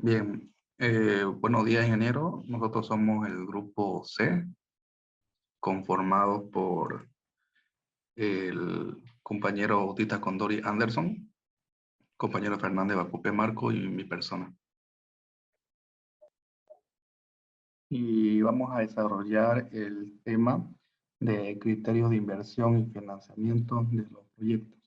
Bien, buenos días, ingeniero. Nosotros somos el grupo C, conformado por el compañero Otita Condori Anderson, compañero Fernández Bacupe Marco y mi persona. Y vamos a desarrollar el tema de criterios de inversión y financiamiento de los proyectos.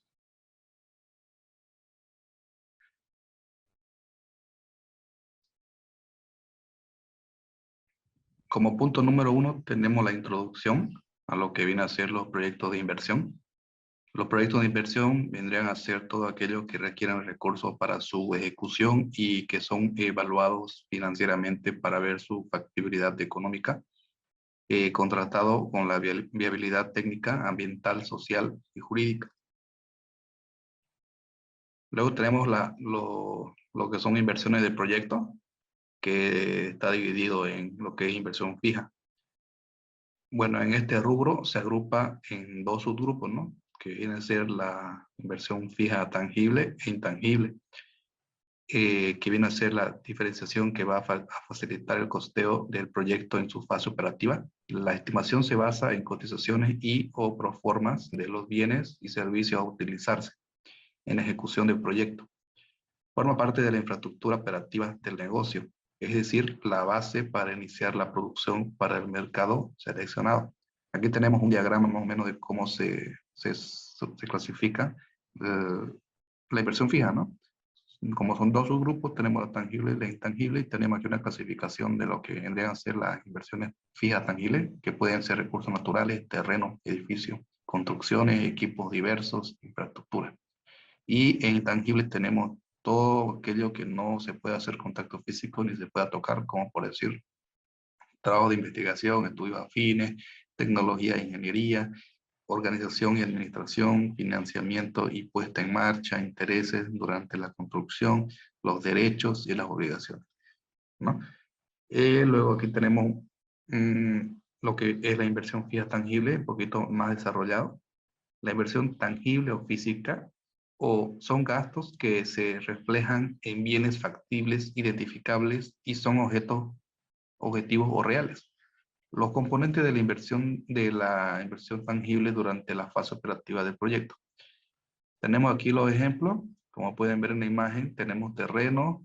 Como punto número 1 tenemos la introducción a lo que viene a ser los proyectos de inversión. Los proyectos de inversión vendrían a ser todo aquello que requieran recursos para su ejecución y que son evaluados financieramente para ver su factibilidad económica, contrastado con la viabilidad técnica, ambiental, social y jurídica. Luego tenemos lo que son inversiones de proyecto, que está dividido en lo que es inversión fija. Bueno, en este rubro se agrupa en dos subgrupos, ¿no? Que viene a ser la inversión fija tangible e intangible, que viene a ser la diferenciación que va a facilitar el costeo del proyecto en su fase operativa. La estimación se basa en cotizaciones y o proformas de los bienes y servicios a utilizarse en la ejecución del proyecto. Forma parte de la infraestructura operativa del negocio, es decir, la base para iniciar la producción para el mercado seleccionado. Aquí tenemos un diagrama más o menos de cómo se clasifica la inversión fija, ¿no? Como son dos subgrupos, tenemos la tangible y la intangible, y tenemos aquí una clasificación de lo que vendrían a ser las inversiones fijas tangibles, que pueden ser recursos naturales, terrenos, edificios, construcciones, equipos diversos, infraestructura. Y en intangibles tenemos todo aquello que no se puede hacer contacto físico ni se pueda tocar, como por decir, trabajo de investigación, estudios afines, tecnología e ingeniería, organización y administración, financiamiento y puesta en marcha, intereses durante la construcción, los derechos y las obligaciones, ¿no? Luego aquí tenemos lo que es la inversión fija tangible, un poquito más desarrollado. La inversión tangible o física son gastos que se reflejan en bienes factibles, identificables y son objetivos o reales. Los componentes de la inversión tangible durante la fase operativa del proyecto. Tenemos aquí los ejemplos. Como pueden ver en la imagen, tenemos terreno,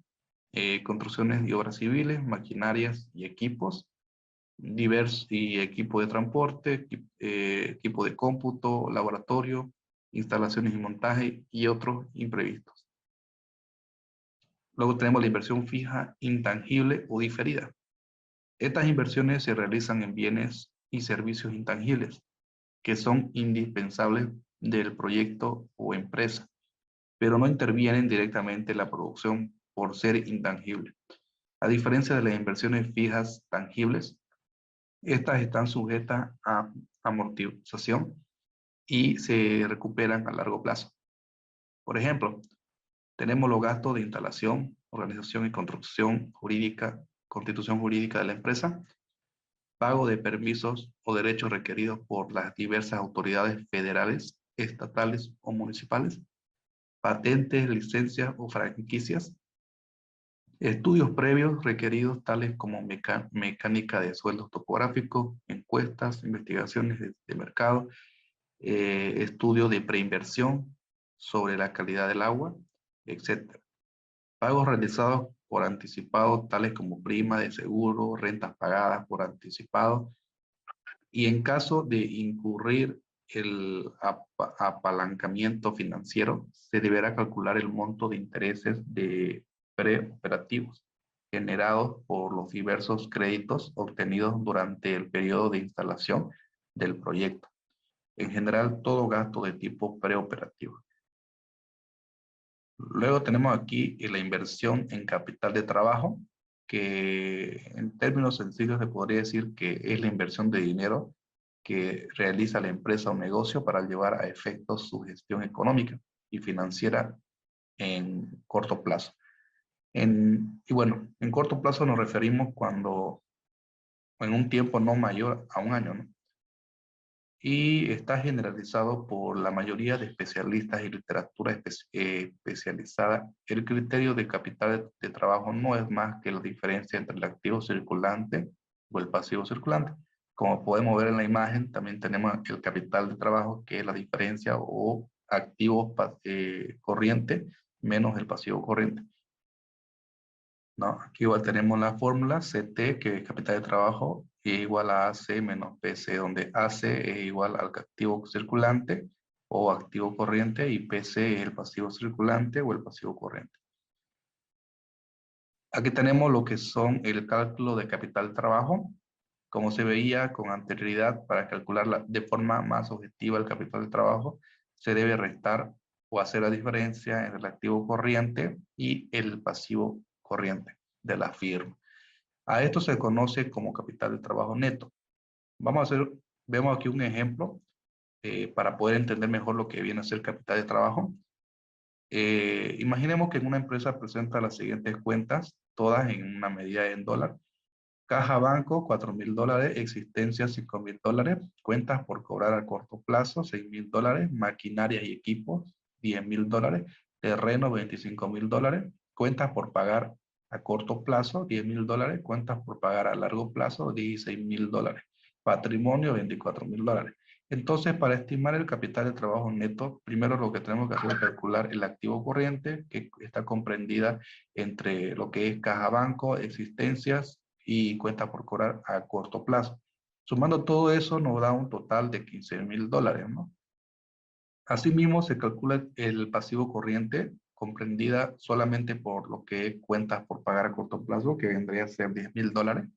construcciones y obras civiles, maquinarias y equipos, y equipo de transporte, equipo de cómputo, laboratorio, instalaciones y montaje y otros imprevistos. Luego tenemos la inversión fija, intangible o diferida. Estas inversiones se realizan en bienes y servicios intangibles que son indispensables del proyecto o empresa, pero no intervienen directamente en la producción por ser intangible. A diferencia de las inversiones fijas tangibles, estas están sujetas a amortización y se recuperan a largo plazo. Por ejemplo, tenemos los gastos de instalación, organización y construcción jurídica, constitución jurídica de la empresa, pago de permisos o derechos requeridos por las diversas autoridades federales, estatales o municipales, patentes, licencias o franquicias, estudios previos requeridos tales como mecánica de suelos topográficos, encuestas, investigaciones de mercado, estudio de preinversión sobre la calidad del agua, etc. Pagos realizados por anticipado, tales como prima de seguro, rentas pagadas por anticipado, y en caso de incurrir el apalancamiento financiero, se deberá calcular el monto de intereses de preoperativos generados por los diversos créditos obtenidos durante el periodo de instalación del proyecto. En general, todo gasto de tipo preoperativo. Luego tenemos aquí la inversión en capital de trabajo, que en términos sencillos se podría decir que es la inversión de dinero que realiza la empresa o negocio para llevar a efecto su gestión económica y financiera en corto plazo. Y bueno, en corto plazo nos referimos cuando en un tiempo no mayor a un año, ¿no? y está generalizado por la mayoría de especialistas y literatura especializada. El criterio de capital de trabajo no es más que la diferencia entre el activo circulante o el pasivo circulante. Como podemos ver en la imagen, también tenemos el capital de trabajo, que es la diferencia o activo corriente menos el pasivo corriente. ¿No? Aquí igual tenemos la fórmula CT, que es capital de trabajo, es igual a AC menos PC, donde AC es igual al activo circulante o activo corriente y PC es el pasivo circulante o el pasivo corriente. Aquí tenemos lo que son el cálculo de capital de trabajo. Como se veía con anterioridad, para calcular de forma más objetiva el capital de trabajo, se debe restar o hacer la diferencia entre el activo corriente y el pasivo corriente de la firma. A esto se conoce como capital de trabajo neto. Vemos aquí un ejemplo para poder entender mejor lo que viene a ser capital de trabajo. Imaginemos que en una empresa presenta las siguientes cuentas, todas en una medida en dólar. Caja banco, $4,000, existencia, $5,000, cuentas por cobrar a corto plazo, $6,000, maquinaria y equipos, $10,000, terreno, $25,000, cuentas por pagar a corto plazo, $10,000, cuentas por pagar a largo plazo, $16,000, patrimonio, $24,000. Entonces, para estimar el capital de trabajo neto, primero lo que tenemos que hacer es calcular el activo corriente, que está comprendida entre lo que es caja banco, existencias y cuenta por cobrar a corto plazo. Sumando todo eso nos da un total de $15,000, ¿no? Asimismo, se calcula el pasivo corriente, comprendida solamente por lo que es cuentas por pagar a corto plazo, que vendría a ser $10,000,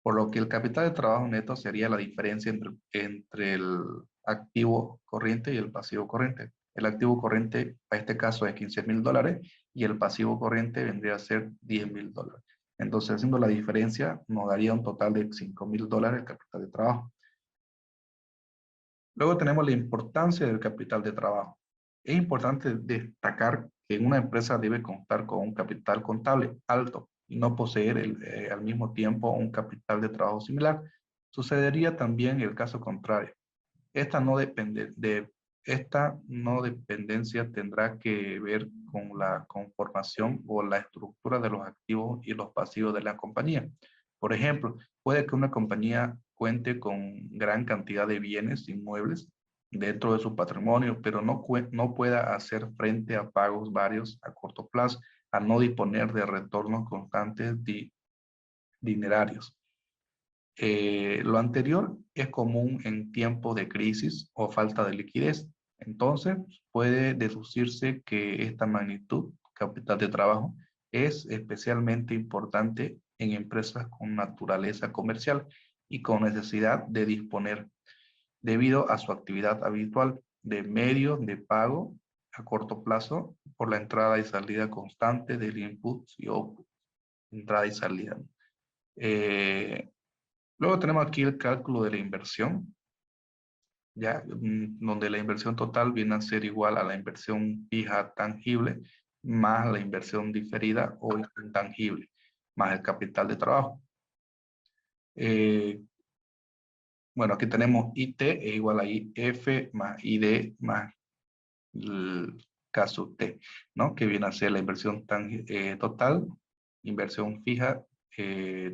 por lo que el capital de trabajo neto sería la diferencia entre el activo corriente y el pasivo corriente. El activo corriente, para este caso, es $15,000 y el pasivo corriente vendría a ser $10,000. Entonces, haciendo la diferencia, nos daría un total de $5,000 el capital de trabajo. Luego tenemos la importancia del capital de trabajo. Es importante destacar que una empresa debe contar con un capital contable alto y no poseer al mismo tiempo un capital de trabajo similar. Sucedería también el caso contrario. Esta no dependencia tendrá que ver con la conformación o la estructura de los activos y los pasivos de la compañía. Por ejemplo, puede que una compañía cuente con gran cantidad de bienes inmuebles dentro de su patrimonio, pero no pueda hacer frente a pagos varios a corto plazo, al no disponer de retornos constantes dinerarios. Lo anterior es común en tiempos de crisis o falta de liquidez. Entonces, puede deducirse que esta magnitud, capital de trabajo, es especialmente importante en empresas con naturaleza comercial y con necesidad de disponer, debido a su actividad habitual, de medios de pago a corto plazo por la entrada y salida constante del input y output, entrada y salida. Luego tenemos aquí el cálculo de la inversión, ya, donde la inversión total viene a ser igual a la inversión fija tangible más la inversión diferida o intangible, más el capital de trabajo. Bueno, aquí tenemos IT es igual a IF más ID más el caso T, ¿no? Que viene a ser la inversión total, inversión fija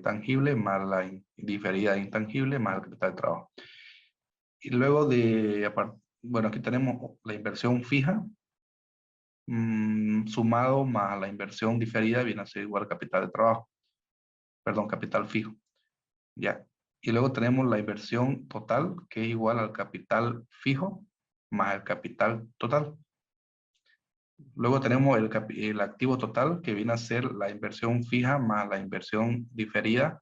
tangible más la diferida intangible más el capital de trabajo. Y luego bueno, aquí tenemos la inversión fija, sumado más la inversión diferida viene a ser igual al capital de trabajo, perdón, capital fijo, ya. Y luego tenemos la inversión total, que es igual al capital fijo más el capital total. Luego tenemos el activo total, que viene a ser la inversión fija más la inversión diferida,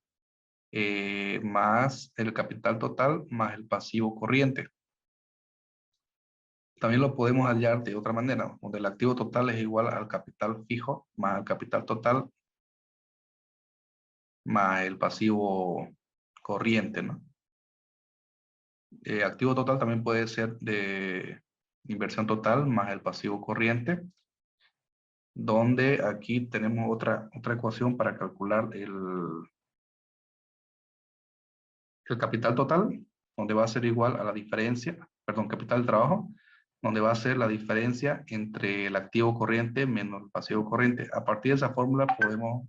más el capital total más el pasivo corriente. También lo podemos hallar de otra manera, donde el activo total es igual al capital fijo más el capital total más el pasivo corriente, ¿no? Activo total también puede ser de inversión total más el pasivo corriente, donde aquí tenemos otra ecuación para calcular el capital total. donde va a ser igual a la diferencia, perdón, capital de trabajo, donde va a ser la diferencia entre el activo corriente menos el pasivo corriente. A partir de esa fórmula podemos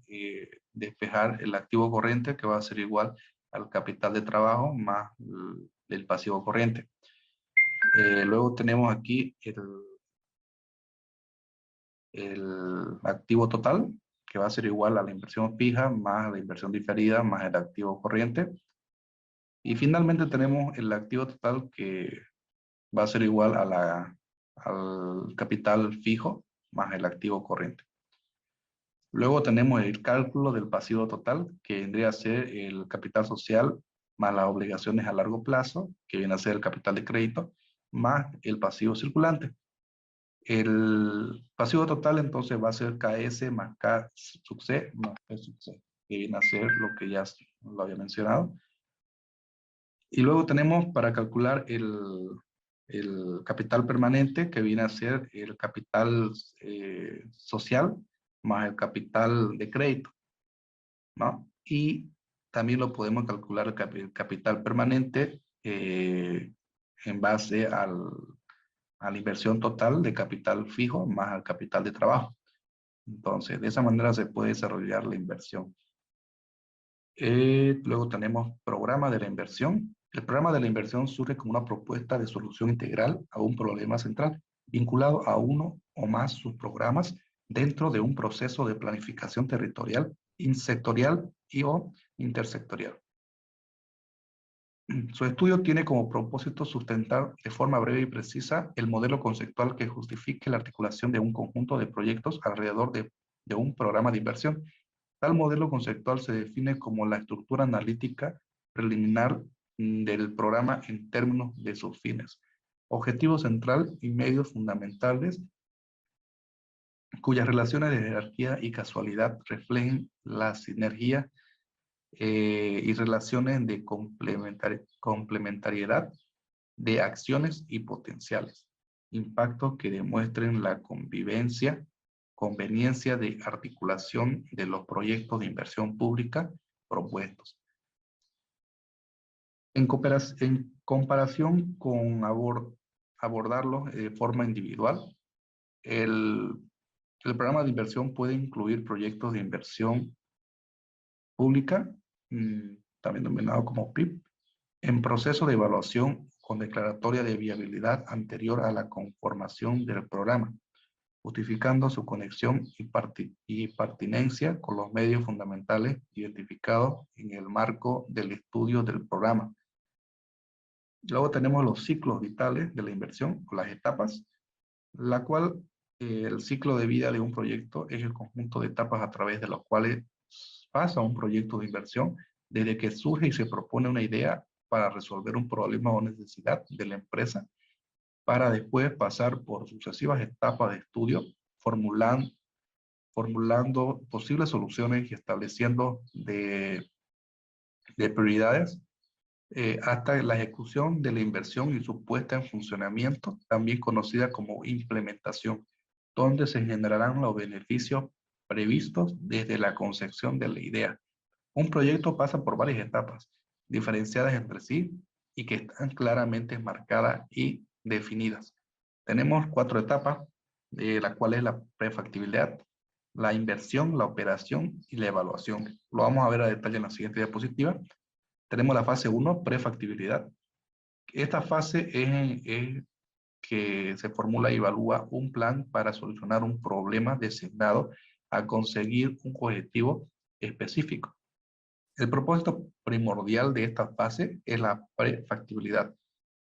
despejar el activo corriente, que va a ser igual al capital de trabajo más el pasivo corriente. Luego tenemos aquí el activo total, que va a ser igual a la inversión fija más la inversión diferida más el activo corriente. Y finalmente tenemos el activo total, que va a ser igual a al capital fijo más el activo corriente. Luego tenemos el cálculo del pasivo total, que vendría a ser el capital social más las obligaciones a largo plazo, que viene a ser el capital de crédito, más el pasivo circulante. El pasivo total entonces va a ser KS más K sub C más P sub C, que viene a ser lo que ya lo había mencionado. Y luego tenemos para calcular el capital permanente, que viene a ser el capital social más el capital de crédito, ¿no? Y también lo podemos calcular el capital permanente en base a la inversión total de capital fijo más al capital de trabajo. Entonces, de esa manera se puede desarrollar la inversión. Luego tenemos programa de la inversión. El programa de la inversión surge como una propuesta de solución integral a un problema central, vinculado a uno o más subprogramas dentro de un proceso de planificación territorial, insectorial y o intersectorial. Su estudio tiene como propósito sustentar de forma breve y precisa el modelo conceptual que justifique la articulación de un conjunto de proyectos alrededor de un programa de inversión. Tal modelo conceptual se define como la estructura analítica preliminar del programa en términos de sus fines, objetivo central y medios fundamentales, cuyas relaciones de jerarquía y casualidad reflejen la sinergia y relaciones de complementariedad de acciones y potenciales, impactos que demuestren la conveniencia de articulación de los proyectos de inversión pública propuestos. En comparación con abordarlos de forma individual, el programa de inversión puede incluir proyectos de inversión pública, también denominado como PIP, en proceso de evaluación con declaratoria de viabilidad anterior a la conformación del programa, justificando su conexión y pertinencia con los medios fundamentales identificados en el marco del estudio del programa. Luego tenemos los ciclos vitales de la inversión, o las etapas, la cual el ciclo de vida de un proyecto es el conjunto de etapas a través de las cuales pasa un proyecto de inversión desde que surge y se propone una idea para resolver un problema o necesidad de la empresa, para después pasar por sucesivas etapas de estudio, formulando posibles soluciones y estableciendo de prioridades, hasta la ejecución de la inversión y su puesta en funcionamiento, también conocida como implementación, donde se generarán los beneficios previstos desde la concepción de la idea. Un proyecto pasa por varias etapas, diferenciadas entre sí y que están claramente marcadas y definidas. Tenemos 4 etapas, la cual es la prefactibilidad, la inversión, la operación y la evaluación. Lo vamos a ver a detalle en la siguiente diapositiva. Tenemos la fase 1, prefactibilidad. Esta fase es que se formula y evalúa un plan para solucionar un problema designado a conseguir un objetivo específico. El propósito primordial de esta fase es la prefactibilidad.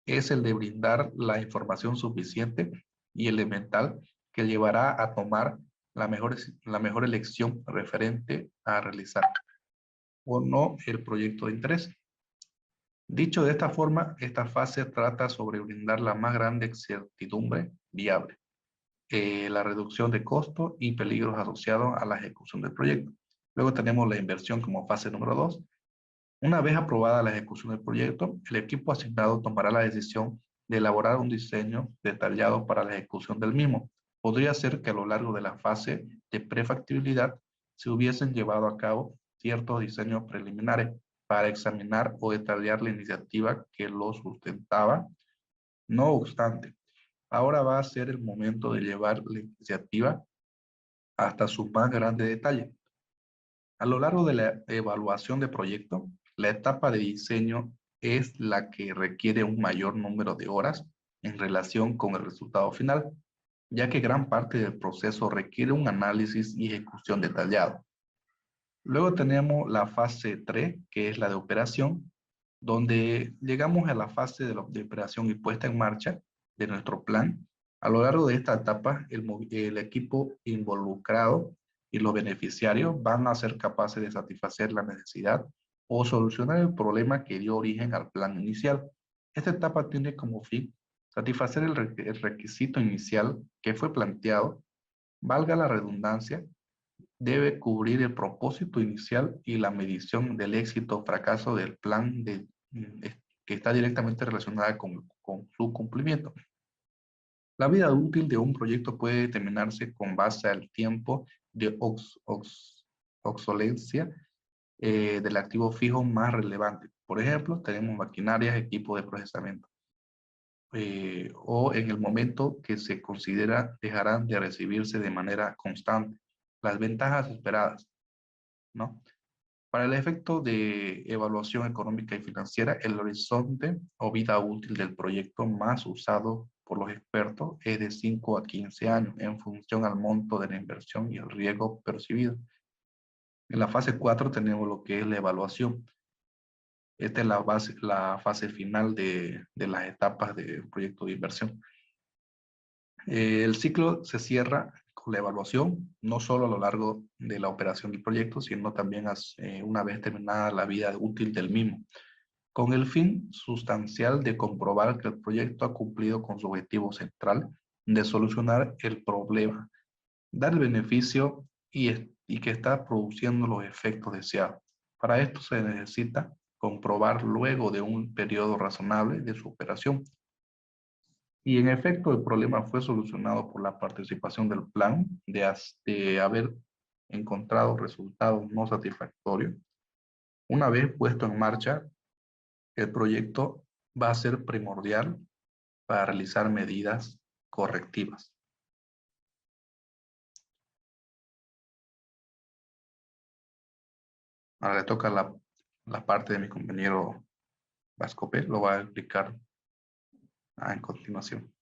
Es el de brindar la información suficiente y elemental que llevará a tomar la mejor elección referente a realizar o no el proyecto de interés. Dicho de esta forma, esta fase trata sobre brindar la más grande certidumbre viable, la reducción de costos y peligros asociados a la ejecución del proyecto. Luego tenemos la inversión como fase número 2. Una vez aprobada la ejecución del proyecto, el equipo asignado tomará la decisión de elaborar un diseño detallado para la ejecución del mismo. Podría ser que a lo largo de la fase de prefactibilidad se hubiesen llevado a cabo ciertos diseños preliminares, para examinar o detallar la iniciativa que lo sustentaba. No obstante, ahora va a ser el momento de llevar la iniciativa hasta su más grande detalle. A lo largo de la evaluación de proyecto, la etapa de diseño es la que requiere un mayor número de horas en relación con el resultado final, ya que gran parte del proceso requiere un análisis y ejecución detallado. Luego tenemos la fase 3, que es la de operación, donde llegamos a la fase de operación y puesta en marcha de nuestro plan. A lo largo de esta etapa, el equipo involucrado y los beneficiarios van a ser capaces de satisfacer la necesidad o solucionar el problema que dio origen al plan inicial. Esta etapa tiene como fin satisfacer el requisito inicial que fue planteado, valga la redundancia, debe cubrir el propósito inicial y la medición del éxito o fracaso del plan que está directamente relacionada con su cumplimiento. La vida útil de un proyecto puede determinarse con base al tiempo de obsolencia del activo fijo más relevante. Por ejemplo, tenemos maquinarias, equipos de procesamiento. O en el momento que se considera dejarán de recibirse de manera constante. Las ventajas esperadas, ¿no? Para el efecto de evaluación económica y financiera, el horizonte o vida útil del proyecto más usado por los expertos es de 5 a 15 años en función al monto de la inversión y el riesgo percibido. En la fase 4 tenemos lo que es la evaluación. Esta es la fase final de las etapas del proyecto de inversión. El ciclo se cierra con la evaluación, no solo a lo largo de la operación del proyecto, sino también una vez terminada la vida útil del mismo, con el fin sustancial de comprobar que el proyecto ha cumplido con su objetivo central de solucionar el problema, dar el beneficio y que está produciendo los efectos deseados. Para esto se necesita comprobar luego de un periodo razonable de su operación. Y en efecto, el problema fue solucionado por la participación del plan de haber encontrado resultados no satisfactorios. Una vez puesto en marcha, el proyecto va a ser primordial para realizar medidas correctivas. Ahora le toca la parte de mi compañero Vascope, lo va a explicar en continuación.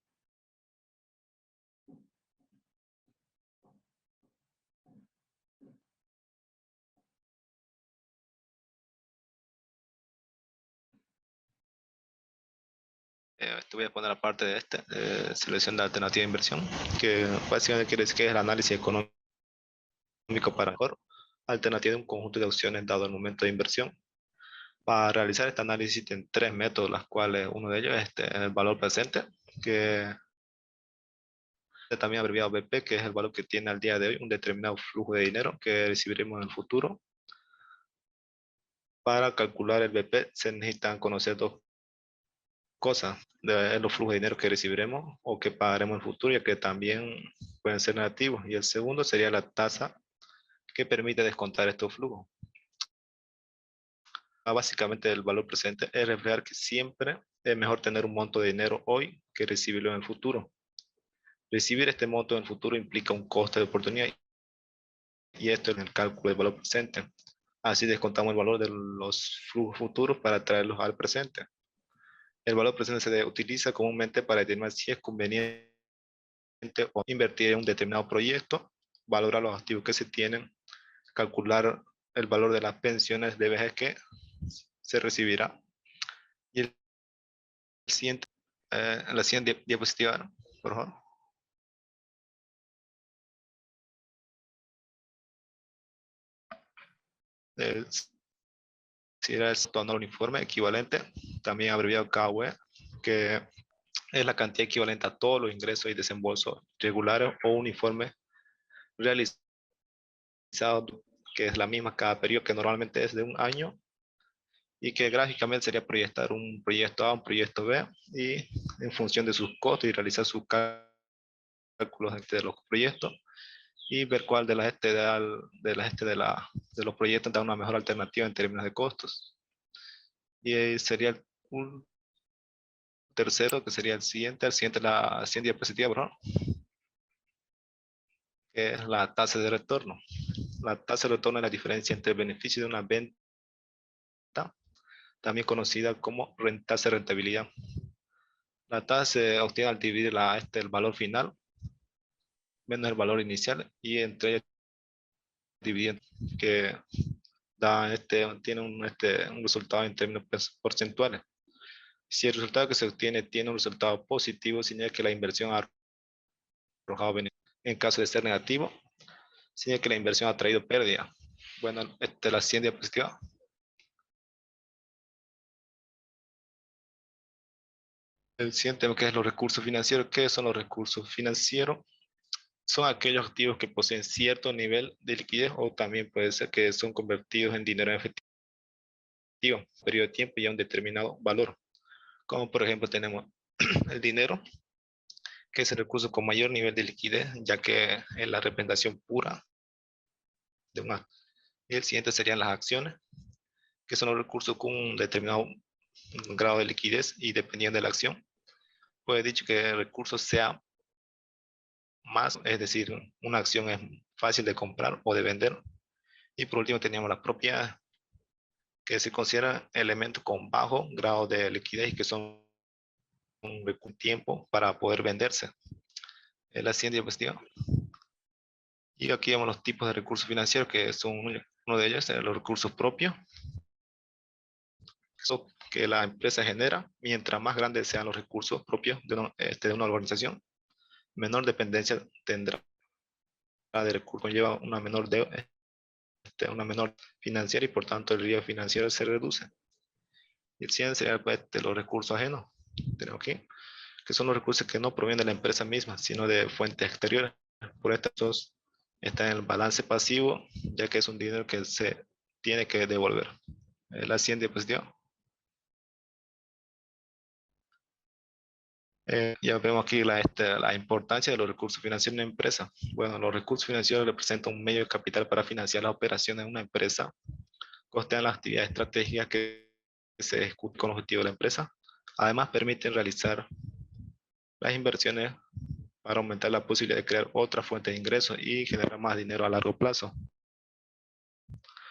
Te voy a poner aparte de selección de alternativa de inversión, que básicamente quiere decir que es el análisis económico para mejor alternativa de un conjunto de opciones dado el momento de inversión. Para realizar este análisis tienen tres métodos, las cuales uno de ellos es el valor presente, que también abreviado BP, que es el valor que tiene al día de hoy un determinado flujo de dinero que recibiremos en el futuro. Para calcular el BP se necesitan conocer dos cosas, de los flujos de dinero que recibiremos o que pagaremos en el futuro, ya que también pueden ser negativos. Y el segundo sería la tasa que permite descontar estos flujos. Básicamente el valor presente es reflejar que siempre es mejor tener un monto de dinero hoy que recibirlo en el futuro. Recibir este monto en el futuro implica un coste de oportunidad y esto es el cálculo del valor presente. Así descontamos el valor de los flujos futuros para traerlos al presente. El valor presente se utiliza comúnmente para determinar si es conveniente o invertir en un determinado proyecto, valorar los activos que se tienen, calcular el valor de las pensiones de vejez que se recibirá. Y el siguiente, la siguiente diapositiva, por favor. Si era el saldo anual uniforme equivalente, también abreviado KUE, que es la cantidad equivalente a todos los ingresos y desembolsos regulares o uniformes realizados, que es la misma cada periodo, que normalmente es de un año, y que gráficamente sería proyectar un proyecto A, un proyecto B, y en función de sus costos y realizar sus cálculos de los proyectos y ver cuál de los proyectos da una mejor alternativa en términos de costos. Y sería un tercero, que sería el siguiente la siguiente diapositiva, por favor, que es la tasa de retorno. La tasa de retorno es la diferencia entre el beneficio de una venta, también conocida como tasa de rentabilidad. La tasa se obtiene al dividir el valor final menos el valor inicial y entre ellos dividiendo, que tiene un resultado en términos porcentuales. Si el resultado que se obtiene tiene un resultado positivo, significa que la inversión ha arrojado beneficio. En caso de ser negativo, significa que la inversión ha traído pérdida. Bueno, la siguiente diapositiva. El siguiente tema, que es los recursos financieros. ¿Qué son los recursos financieros? Son aquellos activos que poseen cierto nivel de liquidez o también puede ser que son convertidos en dinero en efectivo, periodo de tiempo y a un determinado valor. Como por ejemplo tenemos el dinero, que es el recurso con mayor nivel de liquidez, ya que es la representación pura de una. Y el siguiente serían las acciones, que son los recursos con un determinado grado de liquidez y dependiendo de la acción. Pues dicho que el recurso sea más, es decir, una acción es fácil de comprar o de vender. Y por último teníamos las propiedades, que se consideran elementos con bajo grado de liquidez y que son un tiempo para poder venderse. Es la siguiente diapositiva. Y aquí vemos los tipos de recursos financieros, que son uno de ellos, los recursos propios, que la empresa genera. Mientras más grandes sean los recursos propios de una organización, menor dependencia tendrá de recursos, conlleva una menor financiera y por tanto el riesgo financiero se reduce. Y el siguiente sería de los recursos ajenos. Tenemos aquí, que son los recursos que no provienen de la empresa misma, sino de fuentes exteriores. Por estos está en el balance pasivo, ya que es un dinero que se tiene que devolver. La siguiente diapositiva. Ya vemos aquí la importancia de los recursos financieros en una empresa. Bueno, los recursos financieros representan un medio de capital para financiar las operaciones de una empresa, costean las actividades estratégicas que se ejecutan con el objetivo de la empresa. Además, permiten realizar las inversiones para aumentar la posibilidad de crear otra fuente de ingresos y generar más dinero a largo plazo.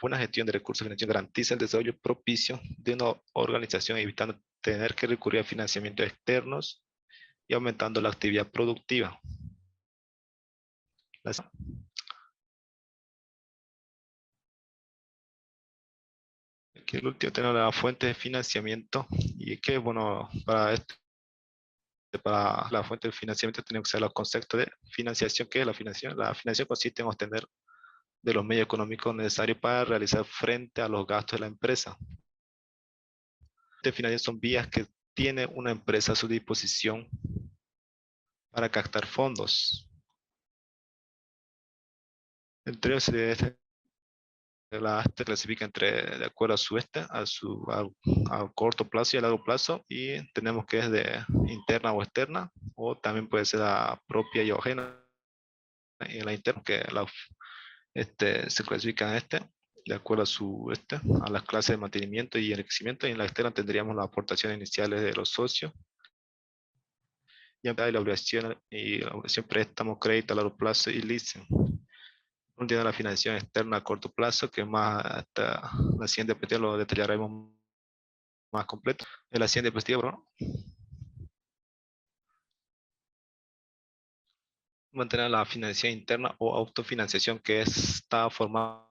Una gestión de recursos financieros garantiza el desarrollo propicio de una organización, evitando tener que recurrir a financiamientos externos y aumentando la actividad productiva. Aquí el último tenemos la fuente de financiamiento y que bueno, para la fuente de financiamiento tenemos que usar los conceptos de financiación. ¿Qué es la financiación? La financiación consiste en obtener de los medios económicos necesarios para realizar frente a los gastos de la empresa. De financiación son vías que tiene una empresa a su disposición para captar fondos. Entre ellos se clasifica de acuerdo a corto plazo y a largo plazo, y tenemos que es de interna o externa, o también puede ser la propia y ajena. En la interna, que se clasifica de acuerdo a las clases de mantenimiento y enriquecimiento, y en la externa tendríamos las aportaciones iniciales de los socios, y la obligación préstamo, crédito a largo plazo y leasing. Tiene la financiación externa a corto plazo, que más hasta la siguiente diapositiva lo detallaremos más completo. En la siguiente diapositiva, ¿no? Mantener la financiación interna o autofinanciación, que está formada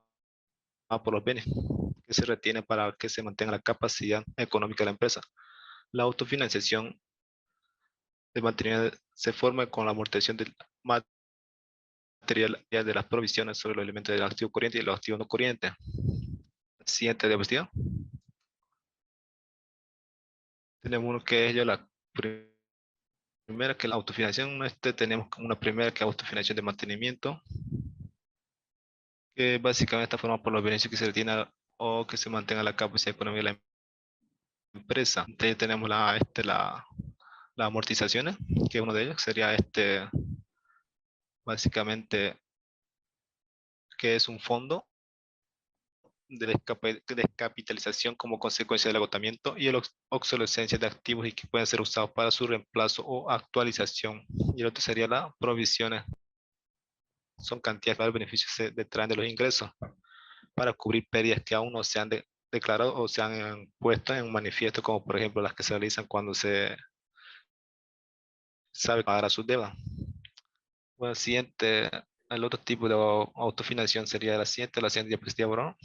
por los bienes que se retiene para que se mantenga la capacidad económica de la empresa. La autofinanciación de mantenimiento se forma con la amortización del material de las provisiones sobre los elementos del activo corriente y los activos no corrientes. Siguiente diapositiva. Tenemos uno que es la primera, que es la autofinanciación. Tenemos una primera, que es autofinanciación de mantenimiento, que básicamente está formada por los beneficios que se retienen o que se mantenga la capacidad económica de la empresa. Entonces tenemos las amortizaciones, que uno de ellos sería básicamente, que es un fondo de descapitalización como consecuencia del agotamiento y la obsolescencia de activos y que pueden ser usados para su reemplazo o actualización. Y el otro sería las provisiones. Son cantidades de beneficios que se detraen de los ingresos para cubrir pérdidas que aún no se han declarado o se han puesto en manifiesto, como por ejemplo las que se realizan cuando se sabe pagar a sus deudas. Bueno, siguiente, el otro tipo de autofinanciación sería la siguiente diapositiva, bro,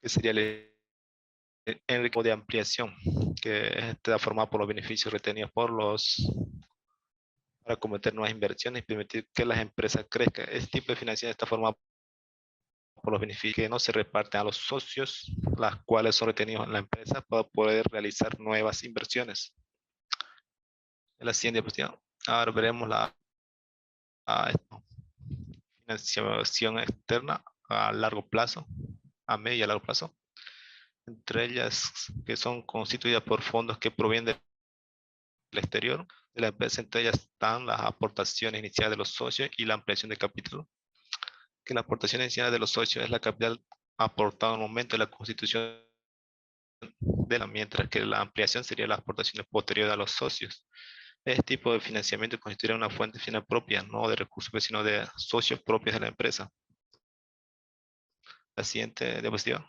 que sería el ritmo de ampliación, que está formado por los beneficios retenidos para cometer nuevas inversiones y permitir que las empresas crezcan. Este tipo de financiación está formado por los beneficios que no se reparten a los socios, las cuales son retenidos en la empresa para poder realizar nuevas inversiones. En la siguiente diapositiva, ahora veremos la financiación externa a largo plazo, a medio y a largo plazo, entre ellas que son constituidas por fondos que provienen del exterior de la empresa. Entre ellas están las aportaciones iniciales de los socios y la ampliación de capital, que la aportación inicial de los socios es la capital aportado en el momento de la constitución de la, mientras que la ampliación sería las aportaciones posteriores a los socios. Este tipo de financiamiento constituirá una fuente final propia, no de recursos, sino de socios propios de la empresa. La siguiente diapositiva.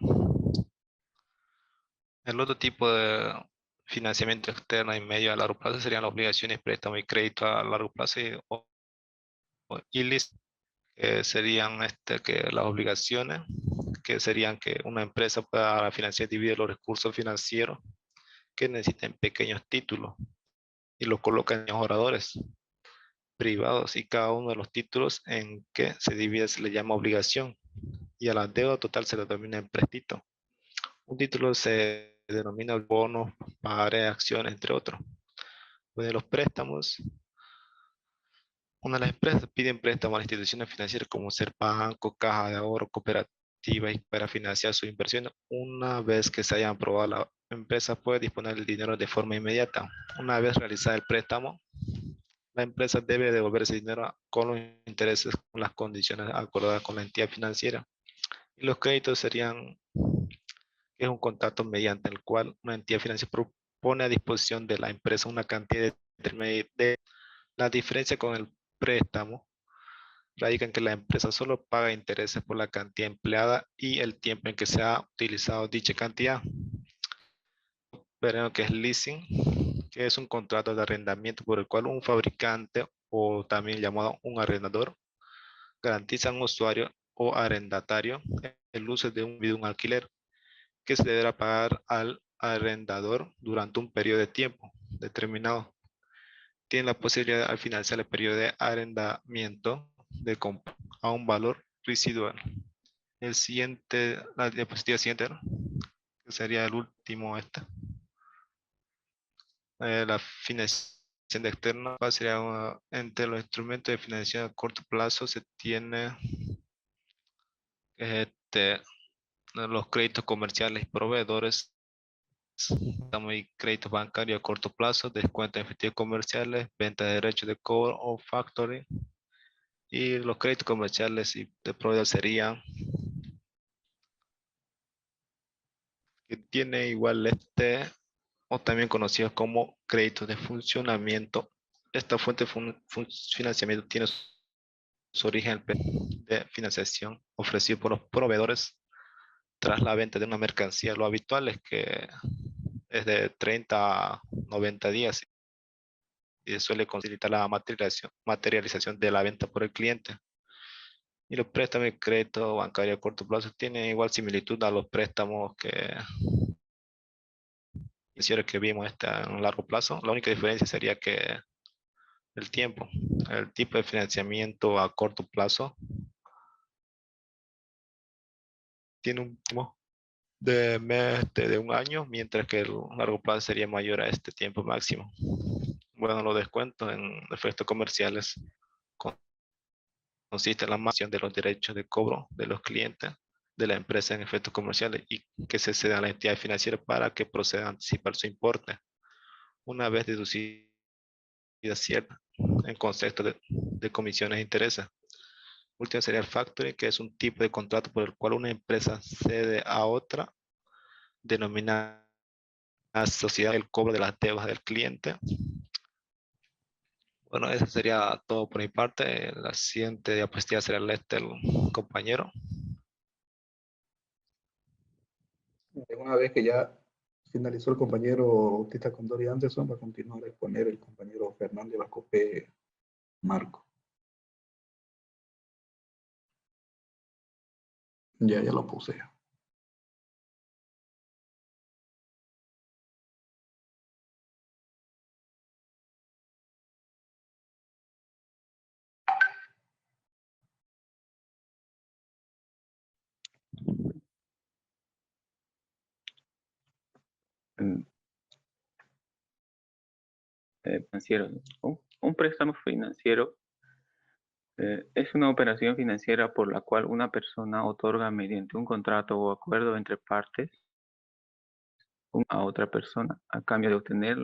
El otro tipo de financiamiento externo y medio a largo plazo serían las obligaciones, préstamo y crédito a largo plazo o ILIS, que serían que las obligaciones, que serían que una empresa pueda financiar, dividir los recursos financieros que necesita en pequeños títulos y los coloca en oradores privados, y cada uno de los títulos en que se divide se le llama obligación y a la deuda total se le denomina empréstito. Un título se denomina bonos, pagaré, acciones, entre otros. De los préstamos, una de las empresas piden préstamos a las instituciones financieras como ser banco, caja de ahorro, cooperativa y para financiar sus inversiones. Una vez que se hayan aprobado, la empresa puede disponer del dinero de forma inmediata. Una vez realizado el préstamo, la empresa debe devolver ese dinero con los intereses, con las condiciones acordadas con la entidad financiera. Y los créditos serían, es un contrato mediante el cual una entidad financiera pone a disposición de la empresa una cantidad de la diferencia con el préstamo radica en que la empresa solo paga intereses por la cantidad empleada y el tiempo en que se ha utilizado dicha cantidad. Veremos que es leasing, que es un contrato de arrendamiento por el cual un fabricante o también llamado un arrendador garantiza a un usuario o arrendatario el uso de un alquiler que se deberá pagar al arrendador durante un periodo de tiempo determinado. Tiene la posibilidad al finalizar el periodo de arrendamiento de compra a un valor residual. El siguiente, la diapositiva siguiente, ¿no? Que sería el último la financiación externa sería entre los instrumentos de financiación a corto plazo se tiene los créditos comerciales y proveedores, y créditos bancarios a corto plazo, descuentos en efectivos comerciales, venta de derechos de cobro o factoring. Y los créditos comerciales y de proveedores serían que tiene igual o también conocidos como créditos de funcionamiento. Esta fuente de financiamiento tiene su origen de financiación ofrecido por los proveedores tras la venta de una mercancía. Lo habitual es que es de 30 a 90 días y suele facilitar la materialización de la venta por el cliente. Y los préstamos de crédito bancario a corto plazo tienen igual similitud a los préstamos que vimos en largo plazo. La única diferencia sería que el tiempo, el tipo de financiamiento a corto plazo tiene un tiempo de un año, mientras que el largo plazo sería mayor a este tiempo máximo. Bueno, los descuentos en efectos comerciales consiste en la masión de los derechos de cobro de los clientes de la empresa en efectos comerciales y que se ceda a la entidad financiera para que proceda a anticipar su importe. Una vez deducida cierta en concepto de comisiones e intereses. Última sería el factoring, que es un tipo de contrato por el cual una empresa cede a otra, denomina sociedad el cobro de las deudas del cliente. Bueno, eso sería todo por mi parte. La siguiente diapositiva será el del compañero. Una vez que ya finalizó el compañero Bautista Condori Anderson, va a continuar a exponer el compañero Fernández Bacopé Marco. Ya lo puse. Financiero. Un préstamo financiero es una operación financiera por la cual una persona otorga mediante un contrato o acuerdo entre partes a otra persona a cambio de obtener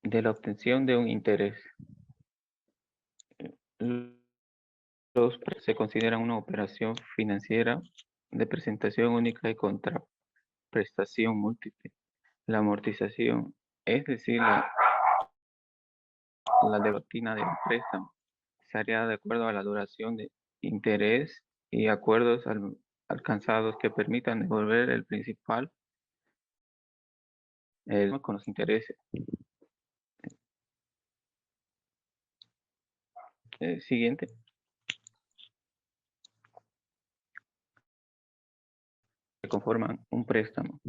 de la obtención de un interés. Se consideran una operación financiera de presentación única y contraprestación múltiple. La amortización, es decir, la rutina del préstamo, se haría de acuerdo a la duración de interés y acuerdos alcanzados que permitan devolver el principal con los intereses. Siguiente. Que conforman un préstamo.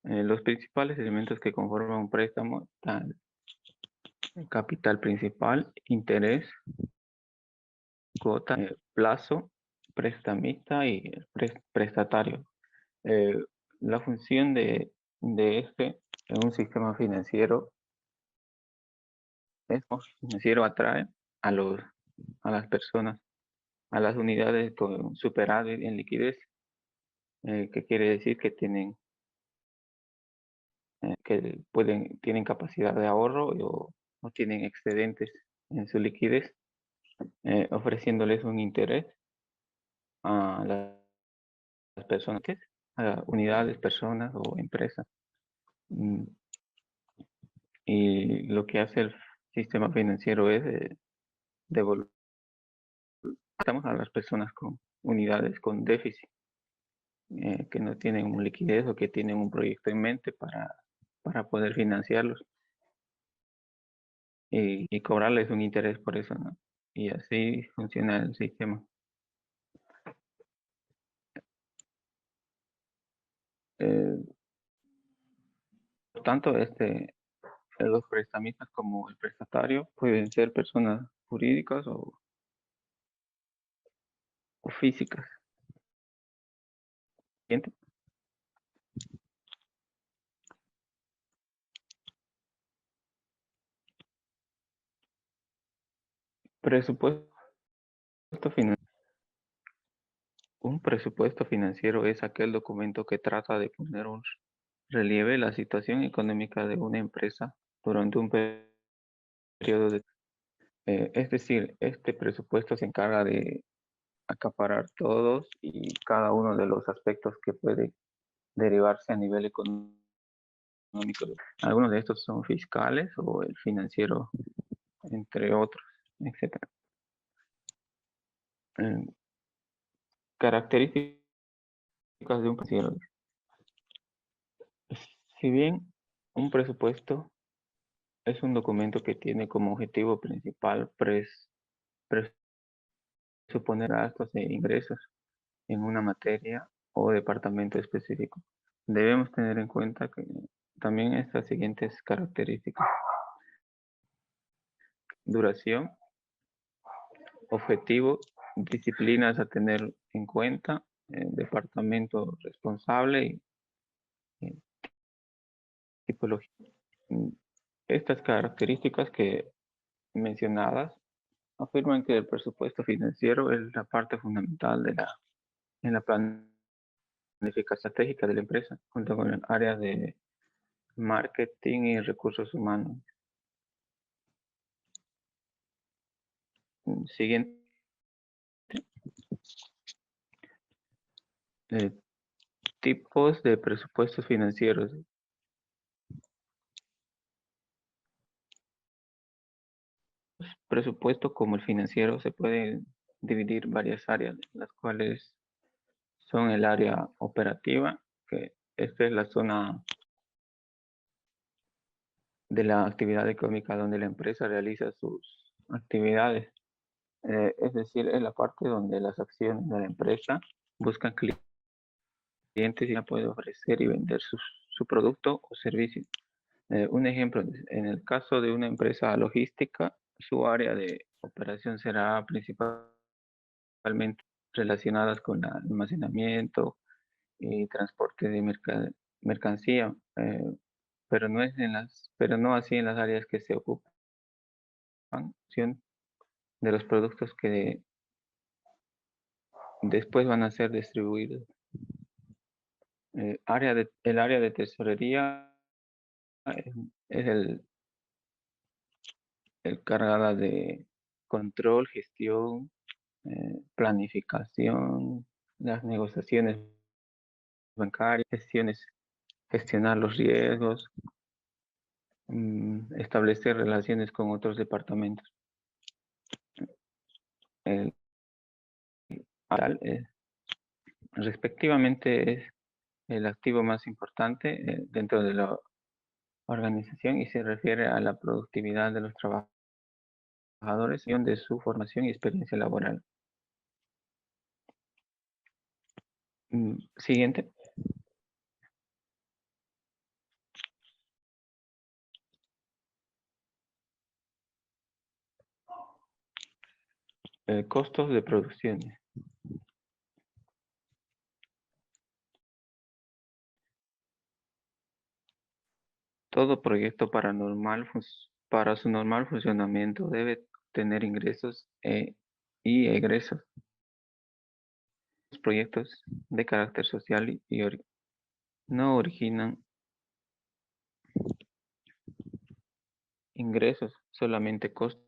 Los principales elementos que conforman un préstamo están el capital principal, interés, cuota, plazo, prestamista y prestatario. La función de este en un sistema financiero es financiero atrae a las personas, a las unidades con superávit en liquidez, que quiere decir que tienen tienen capacidad de ahorro o tienen excedentes en su liquidez, ofreciéndoles un interés a las personas, a unidades, personas o empresas. Y lo que hace el sistema financiero es devolver a las personas con unidades con déficit, que no tienen un liquidez o que tienen un proyecto en mente para poder financiarlos y cobrarles un interés por eso, ¿no? Y así funciona el sistema. Por tanto, los prestamistas como el prestatario pueden ser personas jurídicas o físicas. Siguiente. Presupuesto financiero. Un presupuesto financiero es aquel documento que trata de poner un relieve la situación económica de una empresa durante un periodo de... es decir, este presupuesto se encarga de acaparar todos y cada uno de los aspectos que puede derivarse a nivel económico. Algunos de estos son fiscales o el financiero, entre otros, etc. Características de un financiero. Si bien un presupuesto es un documento que tiene como objetivo principal presuponer gastos e ingresos en una materia o departamento específico, debemos tener en cuenta que también estas siguientes características: duración, objetivo, disciplinas a tener en cuenta, departamento responsable y tipología. Estas características que mencionadas afirman que el presupuesto financiero es la parte fundamental en la planificación estratégica de la empresa, junto con el área de marketing y recursos humanos. Siguiente. Tipos de presupuestos financieros. Presupuesto como el financiero se puede dividir varias áreas, las cuales son el área operativa, que esta es la zona de la actividad económica donde la empresa realiza sus actividades. Es decir, es la parte donde las acciones de la empresa buscan clientes y puede ofrecer y vender su producto o servicio. Un ejemplo, en el caso de una empresa logística, su área de operación será principalmente relacionadas con el almacenamiento y transporte de mercancía, pero no así en las áreas que se ocupan de los productos que después van a ser distribuidos. El área de tesorería es el cargada de control, gestión, planificación, las negociaciones bancarias, gestionar los riesgos, establecer relaciones con otros departamentos. El respectivamente es el activo más importante dentro de la organización y se refiere a la productividad de los trabajadores y de su formación y experiencia laboral. Siguiente. Costos de producción. Todo proyecto para su normal funcionamiento debe tener ingresos y egresos. Los proyectos de carácter social no originan ingresos, solamente costos.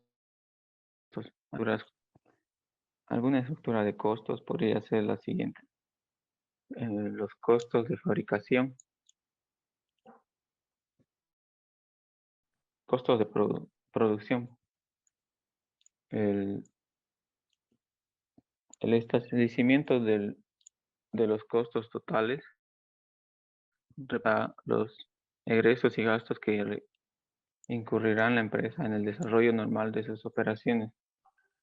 Alguna estructura de costos podría ser la siguiente. Los costos de fabricación, costos de producción, el establecimiento de los costos totales, los egresos y gastos que incurrirán la empresa en el desarrollo normal de sus operaciones.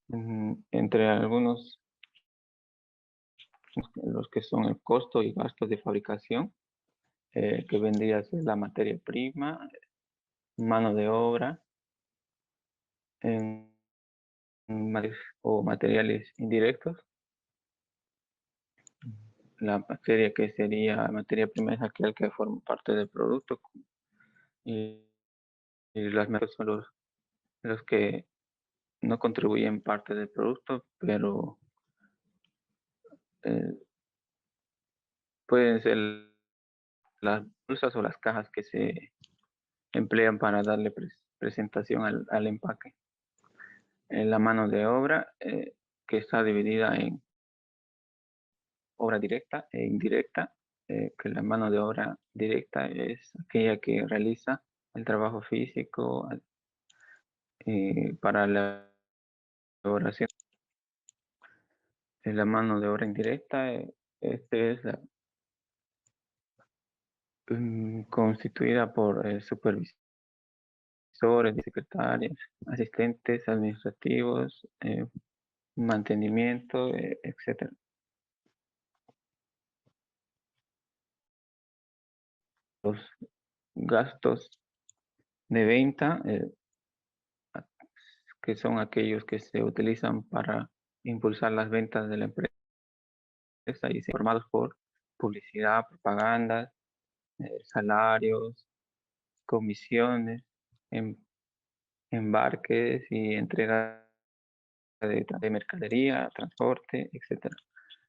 Entre algunos, los que son el costo y gastos de fabricación, que vendría a ser la materia prima, mano de obra, o materiales indirectos. La materia que sería materia prima es aquel que forma parte del producto y las metales son los que no contribuyen parte del producto, pero pueden ser las bolsas o las cajas que se emplean para darle presentación al empaque. La mano de obra que está dividida en obra directa e indirecta, que la mano de obra directa es aquella que realiza el trabajo físico para la elaboración. La mano de obra indirecta es constituida por supervisores, secretarios, asistentes administrativos, mantenimiento, etc. Los gastos de venta, que son aquellos que se utilizan para impulsar las ventas de la empresa y formados por publicidad, propaganda, salarios, comisiones, embarques y entrega de mercadería, transporte, etc.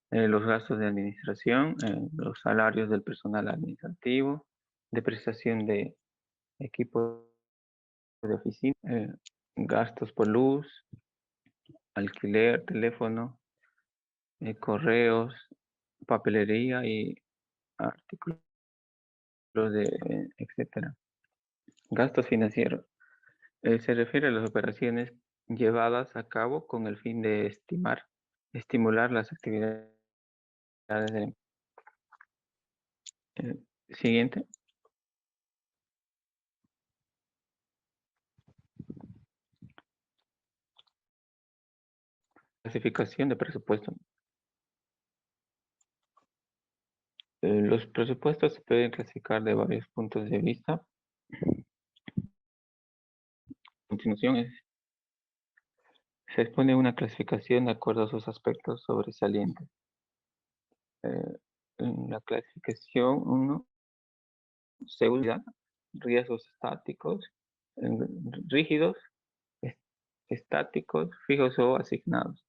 Los gastos de administración, los salarios del personal administrativo, de prestación de equipos de oficina, gastos por luz, alquiler, teléfono, correos, papelería y artículos de etcétera. Gastos financieros. Se refiere a las operaciones llevadas a cabo con el fin de estimular las actividades de siguiente. Clasificación de presupuesto. Los presupuestos se pueden clasificar de varios puntos de vista. A continuación se expone una clasificación de acuerdo a sus aspectos sobresalientes. En la clasificación 1, seguridad, riesgos estáticos, rígidos, estáticos, fijos o asignados.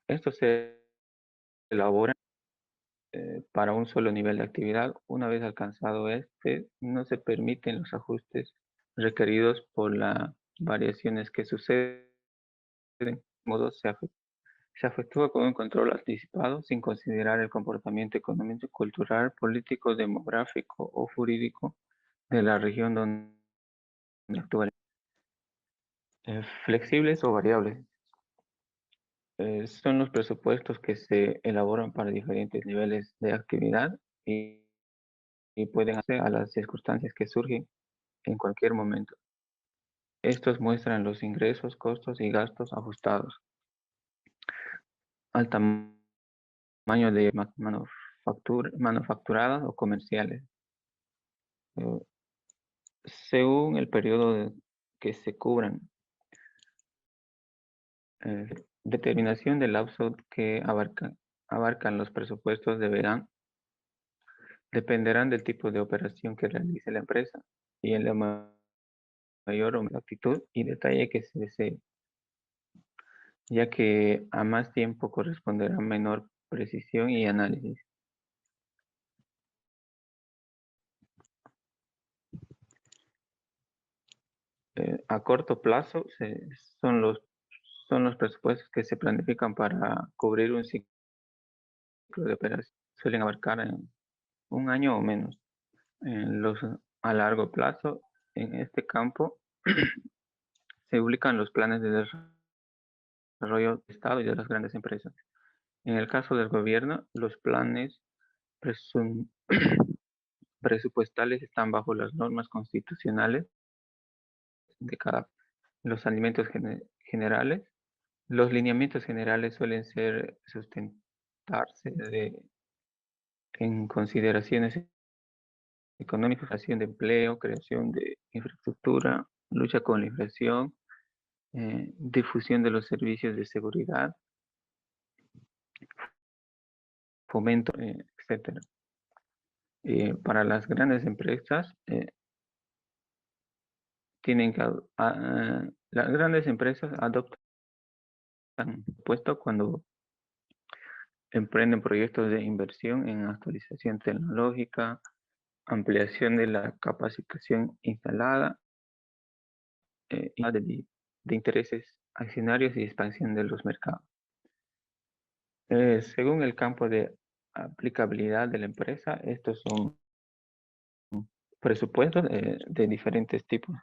Estos se elaboran para un solo nivel de actividad. Una vez alcanzado este, no se permiten los ajustes requeridos por las variaciones que suceden. De modo se efectúa con un control anticipado sin considerar el comportamiento económico, cultural, político, demográfico o jurídico de la región donde actúa. Flexibles o variables. Son los presupuestos que se elaboran para diferentes niveles de actividad y pueden hacer a las circunstancias que surgen en cualquier momento. Estos muestran los ingresos, costos y gastos ajustados al tamaño de manufacturadas o comerciales. Según el periodo que se cubran, determinación del lapso que abarcan los presupuestos dependerán del tipo de operación que realice la empresa y en la mayor o menor actitud y detalle que se desee, ya que a más tiempo corresponderá menor precisión y análisis. A corto plazo son los presupuestos que se planifican para cubrir un ciclo de operación. Suelen abarcar un año o menos. A largo plazo, en este campo, se publican los planes de desarrollo del Estado y de las grandes empresas. En el caso del gobierno, los planes presupuestales están bajo las normas constitucionales de cada los alimentos generales. Los lineamientos generales suelen sustentarse en consideraciones económicas, creación de empleo, creación de infraestructura, lucha con la inflación, difusión de los servicios de seguridad, fomento, etcétera. Para las grandes empresas, las grandes empresas adoptan puesto cuando emprenden proyectos de inversión en actualización tecnológica, ampliación de la capacitación instalada, de intereses accionarios y expansión de los mercados. Según el campo de aplicabilidad de la empresa, estos son presupuestos de diferentes tipos.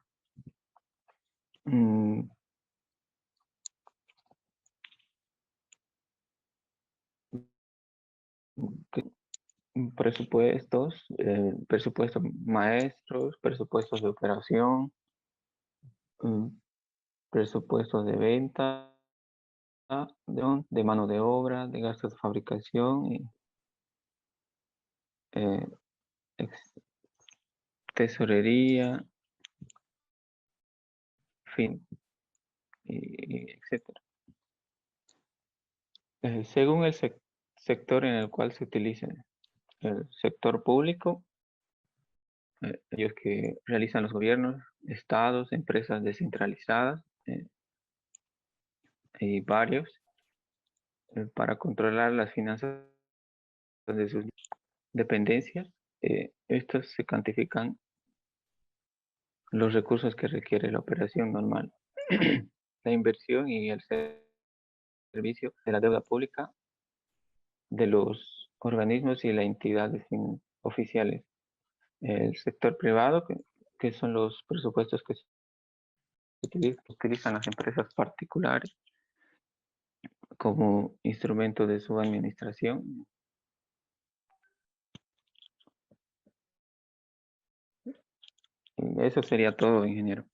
Presupuestos maestros, presupuestos de operación, presupuestos de venta, de mano de obra, de gastos de fabricación, y, tesorería, fin, etc. Según el sector en el cual se utilice, el sector público, ellos que realizan los gobiernos, estados, empresas descentralizadas y varios, para controlar las finanzas de sus dependencias. Estos se cuantifican los recursos que requiere la operación normal. la inversión y el servicio de la deuda pública de los organismos y las entidades oficiales. El sector privado, que son los presupuestos que se utilizan las empresas particulares como instrumento de su administración. Eso sería todo, ingeniero.